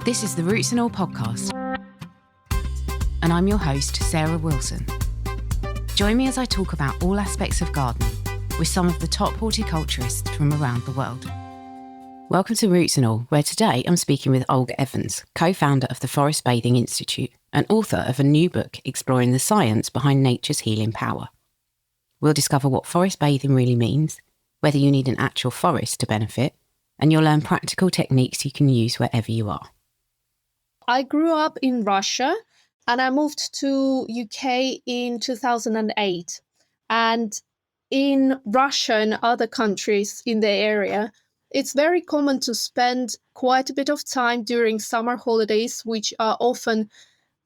This is the Roots and All podcast, and I'm your host, Sarah Wilson. Join me as I talk about all aspects of gardening with some of the top horticulturists from around the world. Welcome to Roots and All, where today I'm speaking with Olga Evans, co-founder of the Forest Bathing Institute and author of a new book exploring the science behind nature's healing power. We'll discover what forest bathing really means, whether you need an actual forest to benefit, and you'll learn practical techniques you can use wherever you are. I grew up in Russia and I moved to UK in 2008. And in Russia and other countries in the area, it's very common to spend quite a bit of time during summer holidays, which are often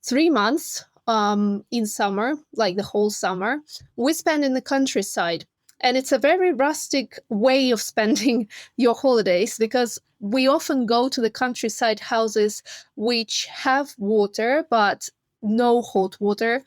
3 months in summer, like the whole summer. We spend in the countryside. And it's a very rustic way of spending your holidays because we often go to the countryside houses which have water, but no hot water.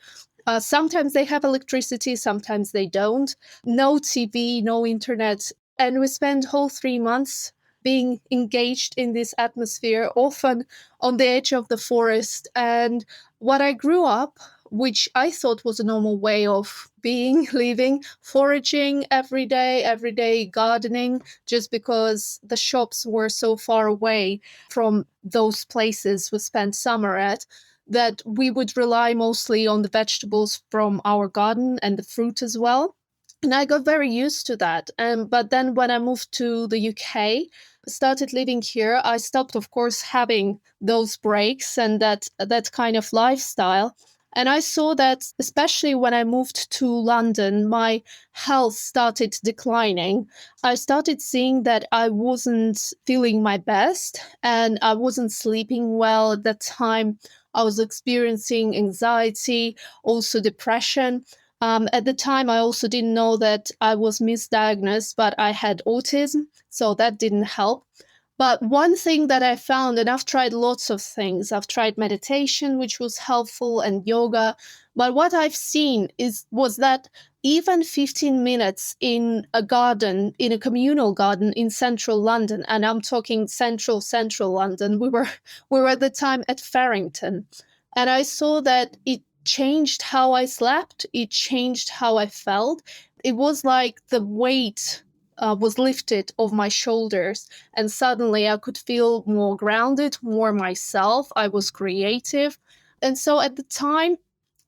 Sometimes they have electricity, sometimes they don't. No TV, no internet. And we spend whole 3 months being engaged in this atmosphere, often on the edge of the forest. And what I grew up, which I thought was a normal way of being, living, foraging every day gardening, just because the shops were so far away from those places we spent summer at, that we would rely mostly on the vegetables from our garden and the fruit as well. And I got very used to that. But then when I moved to the UK, started living here, I stopped, of course, having those breaks and that kind of lifestyle. And I saw that, especially when I moved to London, my health started declining. I started seeing that I wasn't feeling my best and I wasn't sleeping well at that time. I was experiencing anxiety, also depression. At the time, I also didn't know that I was misdiagnosed, but I had autism, so that didn't help. But one thing that I found, and I've tried lots of things, I've tried meditation, which was helpful, and yoga. But what I've seen was that even 15 minutes in a garden, in a communal garden in central London, and I'm talking central London, we were at the time at Farrington, and I saw that it changed how I slept, it changed how I felt. It was like the weight was lifted off my shoulders, and suddenly I could feel more grounded, more myself. I was creative. And so at the time,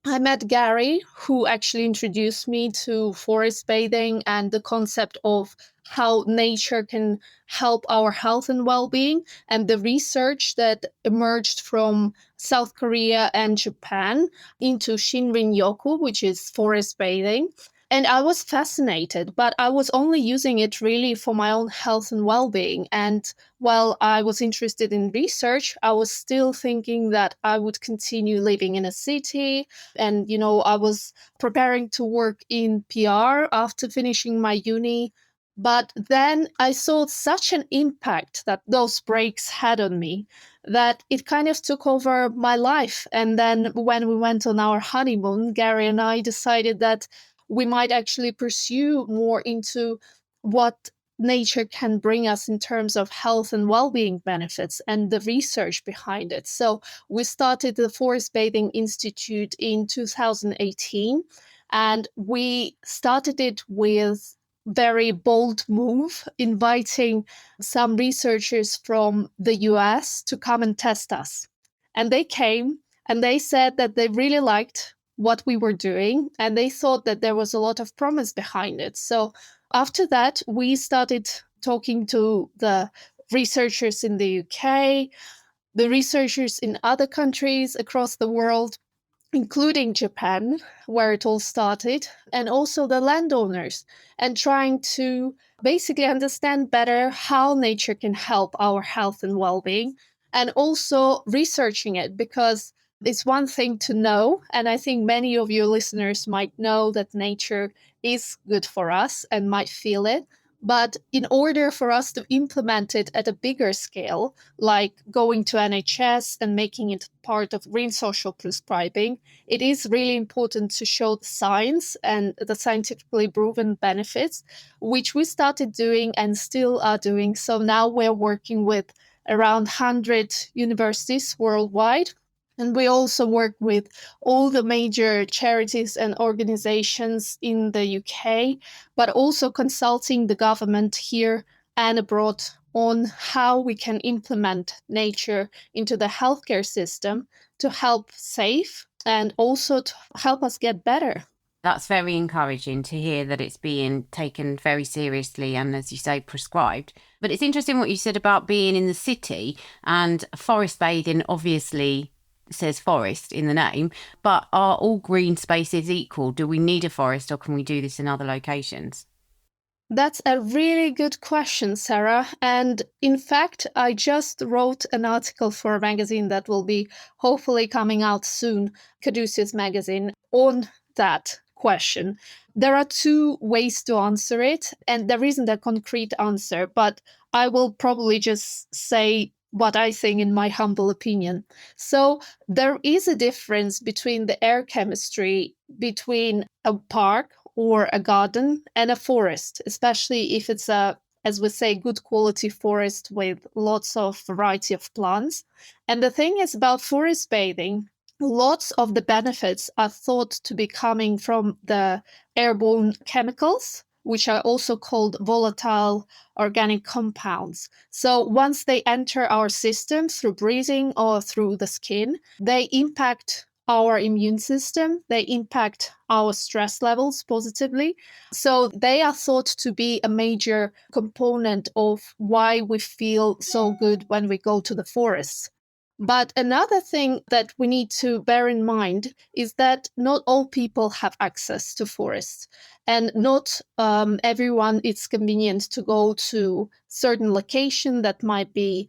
I met Gary, who actually introduced me to forest bathing and the concept of how nature can help our health and well-being, and the research that emerged from South Korea and Japan into Shinrin-yoku, which is forest bathing. And I was fascinated, but I was only using it really for my own health and well-being. And while I was interested in research, I was still thinking that I would continue living in a city. And, I was preparing to work in PR after finishing my uni. But then I saw such an impact that those breaks had on me that it kind of took over my life. And then when we went on our honeymoon, Gary and I decided that we might actually pursue more into what nature can bring us in terms of health and well-being benefits and the research behind it. So we started the Forest Bathing Institute in 2018, and we started it with very bold move, inviting some researchers from the US to come and test us. And they came and they said that they really liked what we were doing, and they thought that there was a lot of promise behind it. So after that, we started talking to the researchers in the UK, the researchers in other countries across the world, including Japan, where it all started, and also the landowners, and trying to basically understand better how nature can help our health and well-being, and also researching it, because it's one thing to know, and I think many of your listeners might know that nature is good for us and might feel it. But in order for us to implement it at a bigger scale, like going to NHS and making it part of green social prescribing, it is really important to show the science and the scientifically proven benefits, which we started doing and still are doing. So now we're working with around 100 universities worldwide. And we also work with all the major charities and organizations in the UK, but also consulting the government here and abroad on how we can implement nature into the healthcare system to help save and also to help us get better. That's very encouraging to hear that it's being taken very seriously and, as you say, prescribed. But it's interesting what you said about being in the city, and forest bathing obviously says forest in the name, but are all green spaces equal? Do we need a forest, or can we do this in other locations? That's a really good question, Sarah. And in fact, I just wrote an article for a magazine that will be hopefully coming out soon, Caduceus Magazine, on that question. There are two ways to answer it, and there isn't a concrete answer, but I will probably just say what I think in my humble opinion. So there is a difference between the air chemistry between a park or a garden and a forest, especially if it's a, as we say, good quality forest with lots of variety of plants. And the thing is about forest bathing, lots of the benefits are thought to be coming from the airborne chemicals, which are also called volatile organic compounds. So once they enter our system through breathing or through the skin, they impact our immune system, they impact our stress levels positively. So they are thought to be a major component of why we feel so good when we go to the forests. But another thing that we need to bear in mind is that not all people have access to forests, and not everyone it's convenient to go to certain location that might be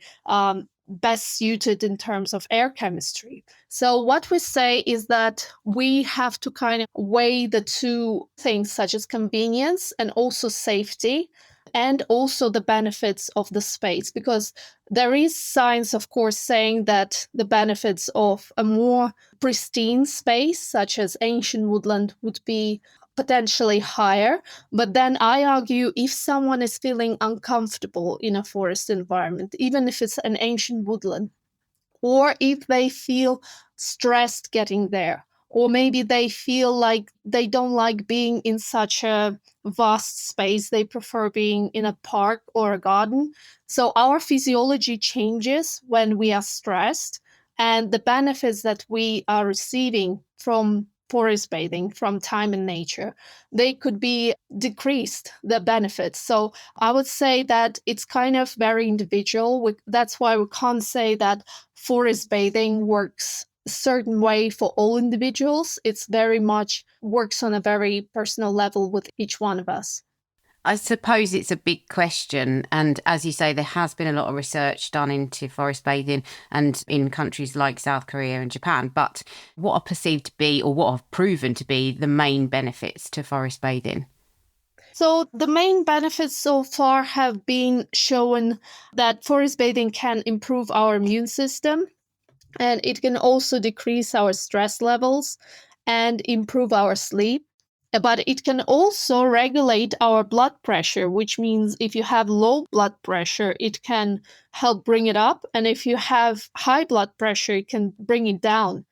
best suited in terms of air chemistry. So what we say is that we have to kind of weigh the two things, such as convenience and also safety, and also the benefits of the space, because there is science, of course, saying that the benefits of a more pristine space, such as ancient woodland, would be potentially higher. But then I argue, if someone is feeling uncomfortable in a forest environment, even if it's an ancient woodland, or if they feel stressed getting there, or maybe they feel like they don't like being in such a vast space, they prefer being in a park or a garden. So our physiology changes when we are stressed, and the benefits that we are receiving from forest bathing, from time in nature, they could be decreased, the benefits. So I would say that it's kind of very individual. That's why we can't say that forest bathing works a certain way for all individuals. It's very much works on a very personal level with each one of us. I suppose it's a big question. And as you say, there has been a lot of research done into forest bathing and in countries like South Korea and Japan. But what are perceived to be, or what have proven to be, the main benefits to forest bathing? So the main benefits so far have been shown that forest bathing can improve our immune system, and it can also decrease our stress levels and improve our sleep. But it can also regulate our blood pressure, which means if you have low blood pressure, it can help bring it up. And if you have high blood pressure, it can bring it down.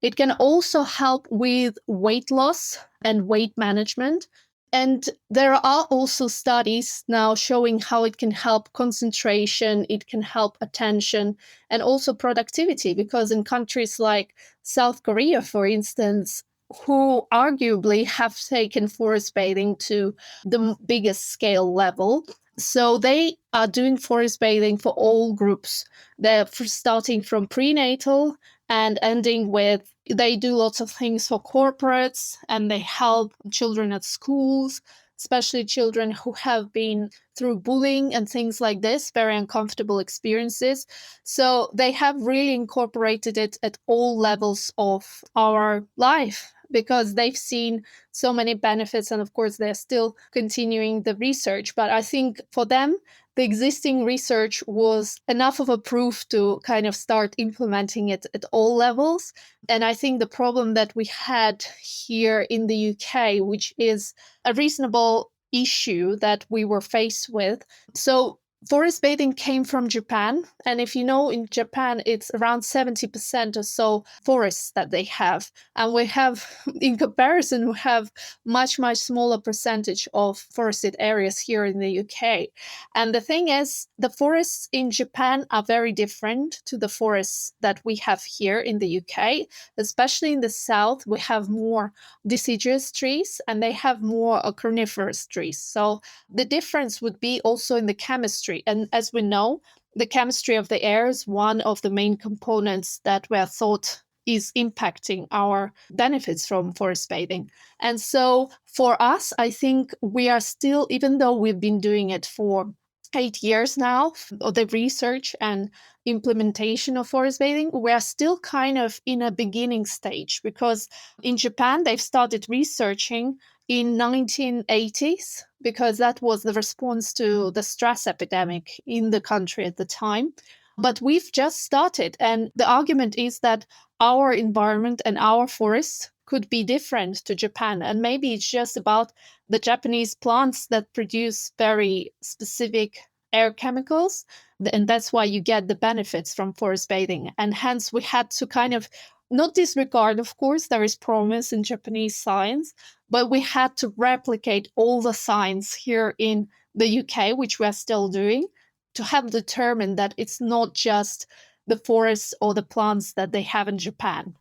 It can also help with weight loss and weight management. And there are also studies now showing how it can help concentration, it can help attention, and also productivity. Because in countries like South Korea, for instance, who arguably have taken forest bathing to the biggest scale level, so they are doing forest bathing for all groups. They're starting from prenatal and ending with, they do lots of things for corporates, and they help children at schools, especially children who have been through bullying and things like this, very uncomfortable experiences. So they have really incorporated it at all levels of our life, because they've seen so many benefits. And of course, they're still continuing the research. But I think for them, the existing research was enough of a proof to kind of start implementing it at all levels. And I think the problem that we had here in the UK, which is a reasonable issue that we were faced with. So forest bathing came from Japan. And if you know, in Japan, it's around 70% or so forests that they have. And we have, in comparison, we have much, much smaller percentage of forested areas here in the UK. And the thing is, the forests in Japan are very different to the forests that we have here in the UK. Especially in the south, we have more deciduous trees and they have more coniferous trees. So the difference would be also in the chemistry. And as we know, the chemistry of the air is one of the main components that were thought is impacting our benefits from forest bathing. And so for us, I think we are still, even though we've been doing it for 8 years now, the research and implementation of forest bathing, we are still kind of in a beginning stage, because in Japan, they've started researching in 1980s, because that was the response to the stress epidemic in the country at the time. But we've just started. And the argument is that our environment and our forests could be different to Japan. And maybe it's just about the Japanese plants that produce very specific air chemicals. And that's why you get the benefits from forest bathing. And hence we had to kind of not disregard, of course, there is promise in Japanese science, but we had to replicate all the science here in the UK, which we're still doing, to have determined that it's not just the forests or the plants that they have in Japan.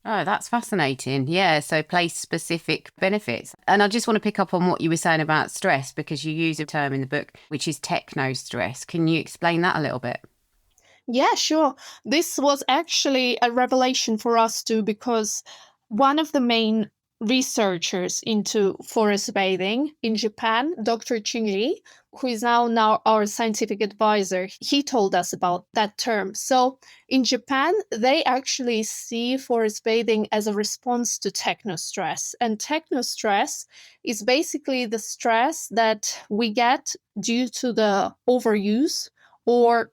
Oh, that's fascinating. Yeah, so place-specific benefits. And I just want to pick up on what you were saying about stress, because you use a term in the book, which is techno-stress. Can you explain that a little bit? Yeah, sure. This was actually a revelation for us too, because one of the main researchers into forest bathing in Japan, Dr. Chingli, who is now our scientific advisor, he told us about that term. So in Japan, they actually see forest bathing as a response to technostress. And technostress is basically the stress that we get due to the overuse or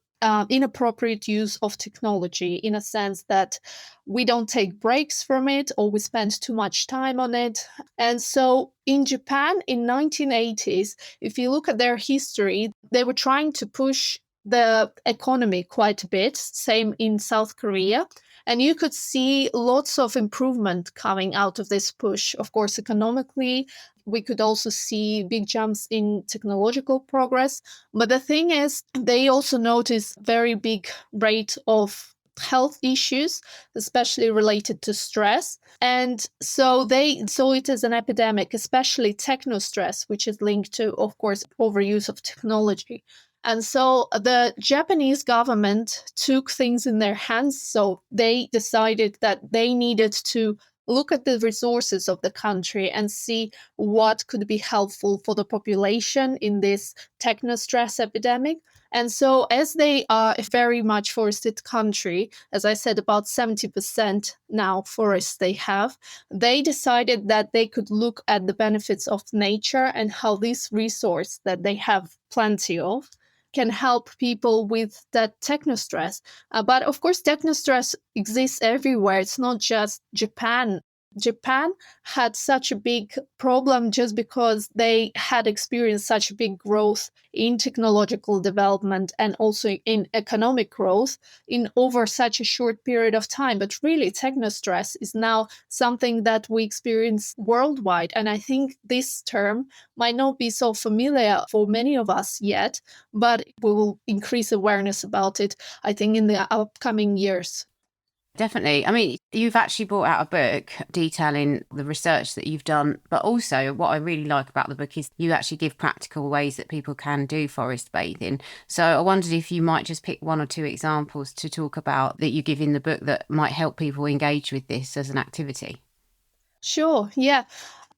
inappropriate use of technology, in a sense that we don't take breaks from it or we spend too much time on it. And so in Japan in 1980s, if you look at their history, they were trying to push the economy quite a bit, same in South Korea. And you could see lots of improvement coming out of this push. Of course, economically, we could also see big jumps in technological progress. But the thing is, they also noticed very big rate of health issues, especially related to stress. And so they saw it as an epidemic, especially technostress, which is linked to, of course, overuse of technology. And so the Japanese government took things in their hands. So they decided that they needed to look at the resources of the country and see what could be helpful for the population in this technostress epidemic. And so, as they are a very much forested country, as I said, about 70% now forests they have, they decided that they could look at the benefits of nature and how this resource that they have plenty of can help people with that technostress. But of course, technostress exists everywhere. It's not just Japan. Japan had such a big problem just because they had experienced such big growth in technological development and also in economic growth in over such a short period of time. But really, technostress is now something that we experience worldwide. And I think this term might not be so familiar for many of us yet, but we will increase awareness about it, I think, in the upcoming years. Definitely. I mean, you've actually brought out a book detailing the research that you've done, but also what I really like about the book is you actually give practical ways that people can do forest bathing. So I wondered if you might just pick one or two examples to talk about that you give in the book that might help people engage with this as an activity. Sure, yeah.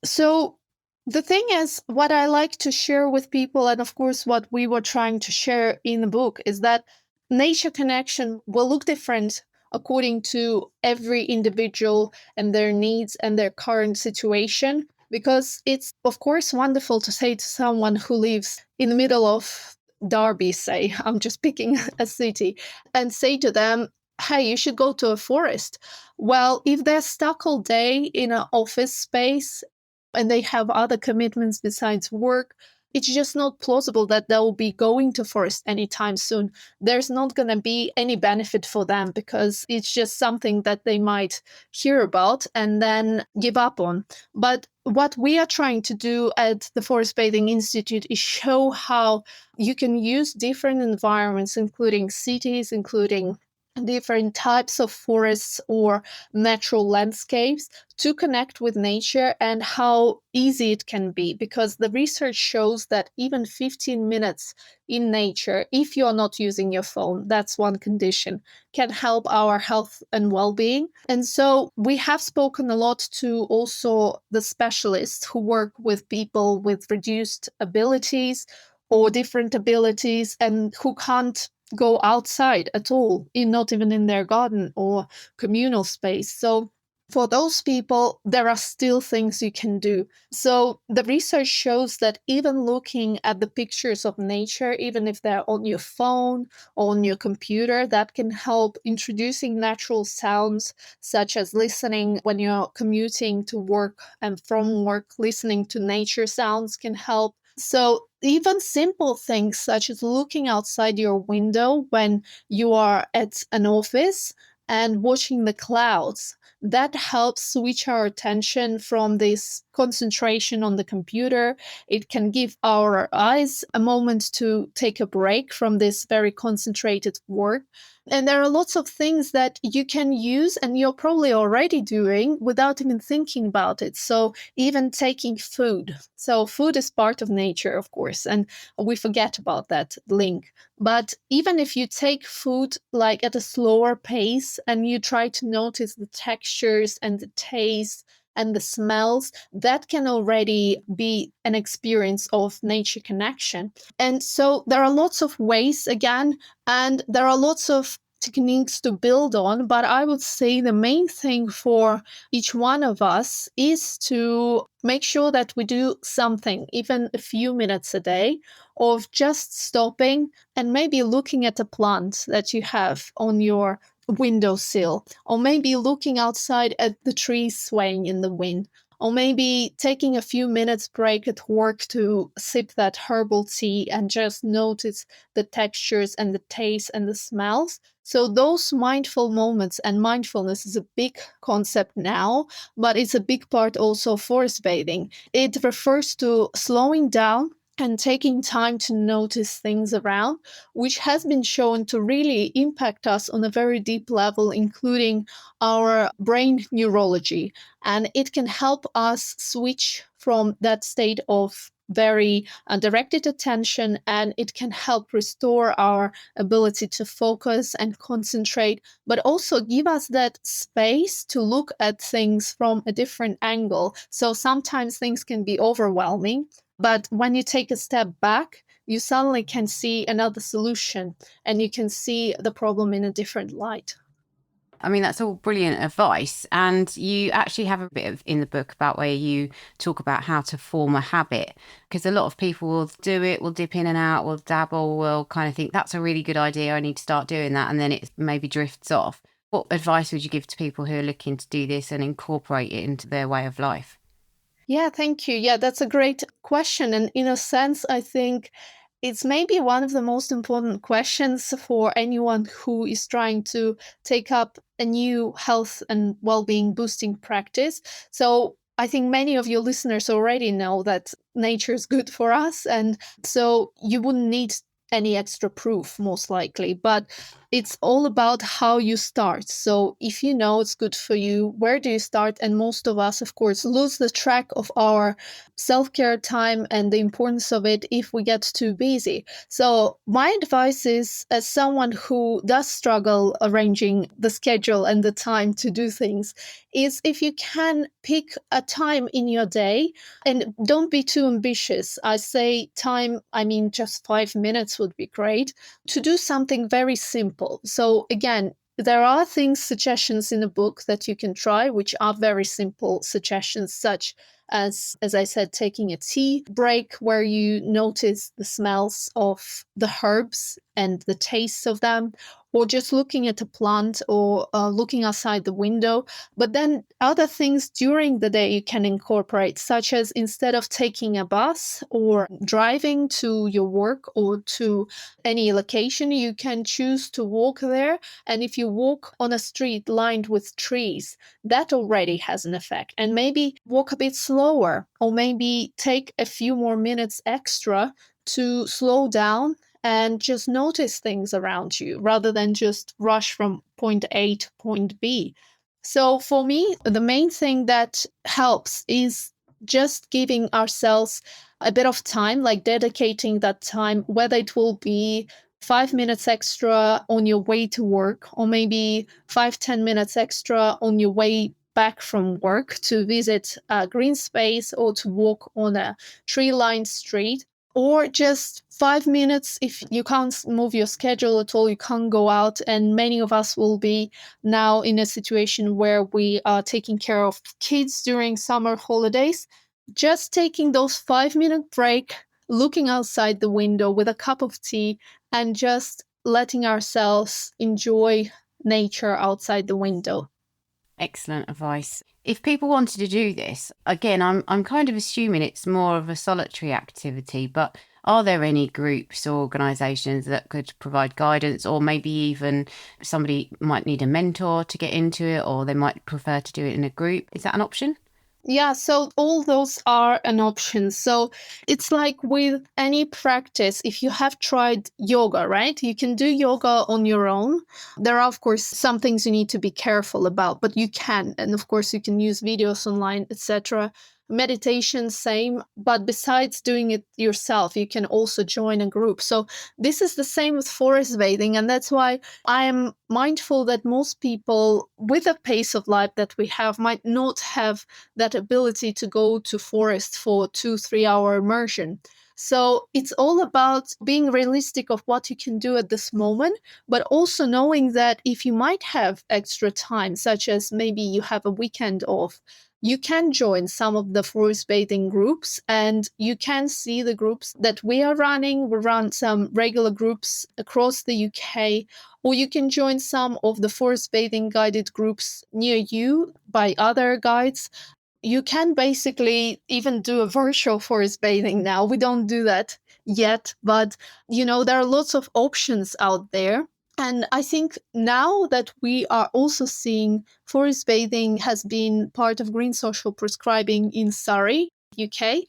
So the thing is, what I like to share with people, and of course what we were trying to share in the book, is that nature connection will look different according to every individual and their needs and their current situation. Because it's, of course, wonderful to say to someone who lives in the middle of Derby, say, I'm just picking a city, and say to them, hey, you should go to a forest. Well, if they're stuck all day in an office space and they have other commitments besides work, it's just not plausible that they'll be going to forest anytime soon. There's not going to be any benefit for them because it's just something that they might hear about and then give up on. But what we are trying to do at the Forest Bathing Institute is show how you can use different environments, including cities, including different types of forests or natural landscapes, to connect with nature, and how easy it can be, because the research shows that even 15 minutes in nature, if you're not using your phone, that's one condition, can help our health and well-being. And so we have spoken a lot to also the specialists who work with people with reduced abilities or different abilities and who can't go outside at all, not even in their garden or communal space. So for those people, there are still things you can do. So the research shows that even looking at the pictures of nature, even if they're on your phone or on your computer, that can help. Introducing natural sounds, such as listening when you're commuting to work and from work, listening to nature sounds can help. So even simple things such as looking outside your window when you are at an office and watching the clouds, that helps switch our attention from this concentration on the computer. It can give our eyes a moment to take a break from this very concentrated work. And there are lots of things that you can use and you're probably already doing without even thinking about it. So even taking food. So food is part of nature, of course, and we forget about that link. But even if you take food like at a slower pace and you try to notice the textures and the taste and the smells, that can already be an experience of nature connection. And so there are lots of ways, again, and there are lots of techniques to build on, but I would say the main thing for each one of us is to make sure that we do something, even a few minutes a day, of just stopping and maybe looking at a plant that you have on your windowsill, or maybe looking outside at the trees swaying in the wind, or maybe taking a few minutes break at work to sip that herbal tea and just notice the textures and the taste and the smells. So those mindful moments, and mindfulness is a big concept now, but it's a big part also of forest bathing. It refers to slowing down and taking time to notice things around, which has been shown to really impact us on a very deep level, including our brain neurology. And it can help us switch from that state of very directed attention, and it can help restore our ability to focus and concentrate, but also give us that space to look at things from a different angle. So sometimes things can be overwhelming, but when you take a step back, you suddenly can see another solution and you can see the problem in a different light. I mean, that's all brilliant advice. And you actually have a bit of in the book about where you talk about how to form a habit, because a lot of people will do it, will dip in and out, will dabble, will kind of think that's a really good idea, I need to start doing that. And then it maybe drifts off. What advice would you give to people who are looking to do this and incorporate it into their way of life? Yeah, thank you. Yeah, that's a great question. And in a sense, I think it's maybe one of the most important questions for anyone who is trying to take up a new health and well-being boosting practice. So I think many of your listeners already know that nature is good for us. And so you wouldn't need any extra proof, most likely. But it's all about how you start. So if you know it's good for you, where do you start? And most of us, of course, lose the track of our self-care time and the importance of it if we get too busy. So my advice is, as someone who does struggle arranging the schedule and the time to do things, is if you can pick a time in your day, and don't be too ambitious. I say time, I mean just 5 minutes would be great, to do something very simple. So again, there are suggestions in the book that you can try, which are very simple suggestions, such as I said, taking a tea break where you notice the smells of the herbs and the tastes of them, or just looking at a plant or looking outside the window. But then other things during the day you can incorporate, such as instead of taking a bus or driving to your work or to any location, you can choose to walk there. And if you walk on a street lined with trees, that already has an effect. And maybe walk a bit slower, or maybe take a few more minutes extra to slow down and just notice things around you rather than just rush from point A to point B. So for me, the main thing that helps is just giving ourselves a bit of time, like dedicating that time, whether it will be 5 minutes extra on your way to work, or maybe 5-10 minutes extra on your way back from work to visit a green space or to walk on a tree-lined street, or just 5 minutes if you can't move your schedule at all, you can't go out. And many of us will be now in a situation where we are taking care of kids during summer holidays. Just taking those 5 minute break, looking outside the window with a cup of tea, and just letting ourselves enjoy nature outside the window. Excellent advice. If people wanted to do this, again, I'm kind of assuming it's more of a solitary activity, but are there any groups or organisations that could provide guidance, or maybe even somebody might need a mentor to get into it, or they might prefer to do it in a group? Is that an option? Yeah, so all those are an option. So it's like with any practice, if you have tried yoga, right? You can do yoga on your own. There are, of course, some things you need to be careful about, but you can. And of course, you can use videos online, etc. Meditation, same. But besides doing it yourself, you can also join a group. So this is the same with forest bathing. And that's why I am mindful that most people with the pace of life that we have might not have that ability to go to forest for 2-3 hour immersion. So it's all about being realistic of what you can do at this moment, but also knowing that if you might have extra time, such as maybe you have a weekend off, you can join some of the forest bathing groups, and you can see the groups that we are running. We run some regular groups across the UK, or you can join some of the forest bathing guided groups near you by other guides. You can basically even do a virtual forest bathing now. We don't do that yet, but there are lots of options out there. And I think now that we are also seeing forest bathing has been part of green social prescribing in Surrey, UK.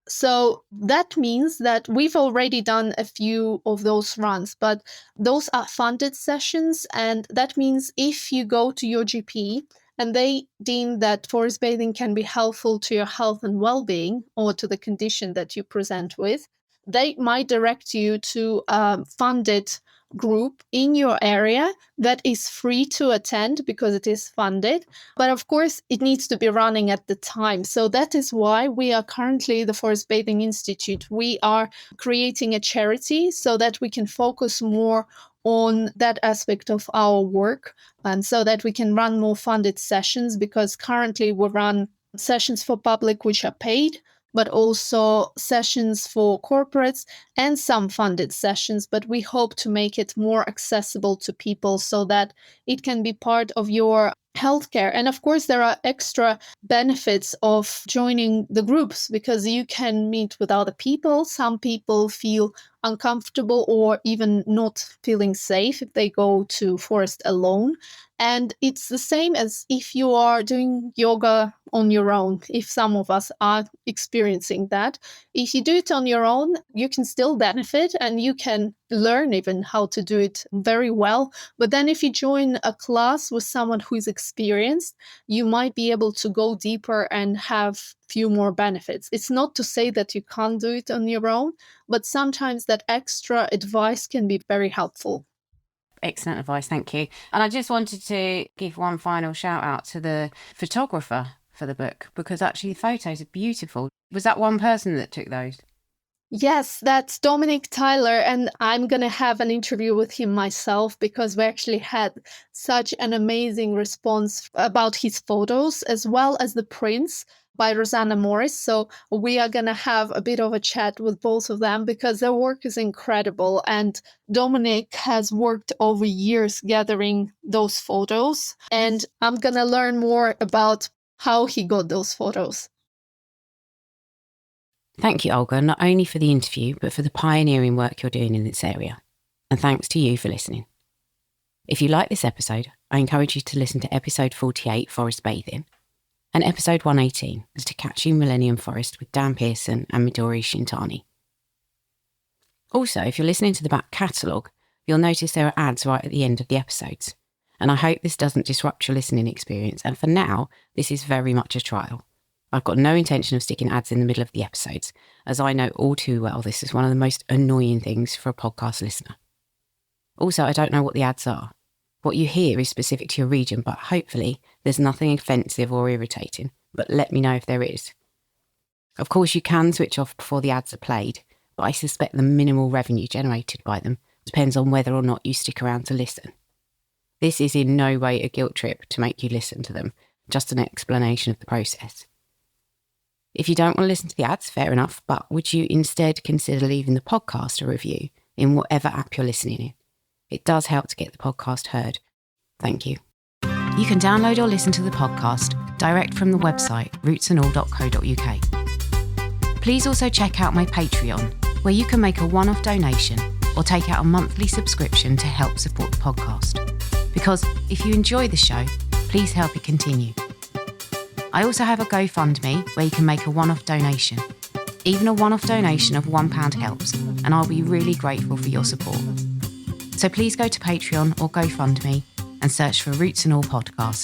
So that means that we've already done a few of those runs, but those are funded sessions. And that means if you go to your GP and they deem that forest bathing can be helpful to your health and well-being, or to the condition that you present with, they might direct you to a funded group in your area that is free to attend because it is funded. But of course, it needs to be running at the time. So that is why we are currently the Forest Bathing Institute. We are creating a charity so that we can focus more on that aspect of our work, and so that we can run more funded sessions, because currently we run sessions for public which are paid, but also sessions for corporates and some funded sessions. But we hope to make it more accessible to people so that it can be part of your healthcare. And of course, there are extra benefits of joining the groups because you can meet with other people. Some people feel uncomfortable or even not feeling safe if they go to forest alone. And it's the same as if you are doing yoga on your own, if some of us are experiencing that. If you do it on your own, you can still benefit and you can learn even how to do it very well. But then if you join a class with someone who is experienced, you might be able to go deeper and have few more benefits. It's not to say that you can't do it on your own, but sometimes that extra advice can be very helpful. Excellent advice, thank you. And I just wanted to give one final shout out to the photographer for the book, because actually the photos are beautiful. Was that one person that took those? Yes, that's Dominic Tyler, and I'm going to have an interview with him myself because we actually had such an amazing response about his photos as well as the prints. by Rosanna Morris. So we are going to have a bit of a chat with both of them because their work is incredible. And Dominic has worked over years gathering those photos. And I'm going to learn more about how he got those photos. Thank you, Olga, not only for the interview, but for the pioneering work you're doing in this area. And thanks to you for listening. If you like this episode, I encourage you to listen to episode 48, Forest Bathing, and episode 118, The To Catch You Millennium Forest with Dan Pearson and Midori Shintani. Also, if you're listening to the back catalogue, you'll notice there are ads right at the end of the episodes. And I hope this doesn't disrupt your listening experience. And for now, this is very much a trial. I've got no intention of sticking ads in the middle of the episodes, as I know all too well this is one of the most annoying things for a podcast listener. Also, I don't know what the ads are. What you hear is specific to your region, but hopefully there's nothing offensive or irritating, but let me know if there is. Of course, you can switch off before the ads are played, but I suspect the minimal revenue generated by them depends on whether or not you stick around to listen. This is in no way a guilt trip to make you listen to them, just an explanation of the process. If you don't want to listen to the ads, fair enough, but would you instead consider leaving the podcast a review in whatever app you're listening in? It does help to get the podcast heard. Thank you. You can download or listen to the podcast direct from the website rootsandall.co.uk. Please also check out my Patreon, where you can make a one-off donation or take out a monthly subscription to help support the podcast. Because if you enjoy the show, please help it continue. I also have a GoFundMe where you can make a one-off donation. Even a one-off donation of £1 helps, and I'll be really grateful for your support. So please go to Patreon or GoFundMe and search for Roots and All Podcast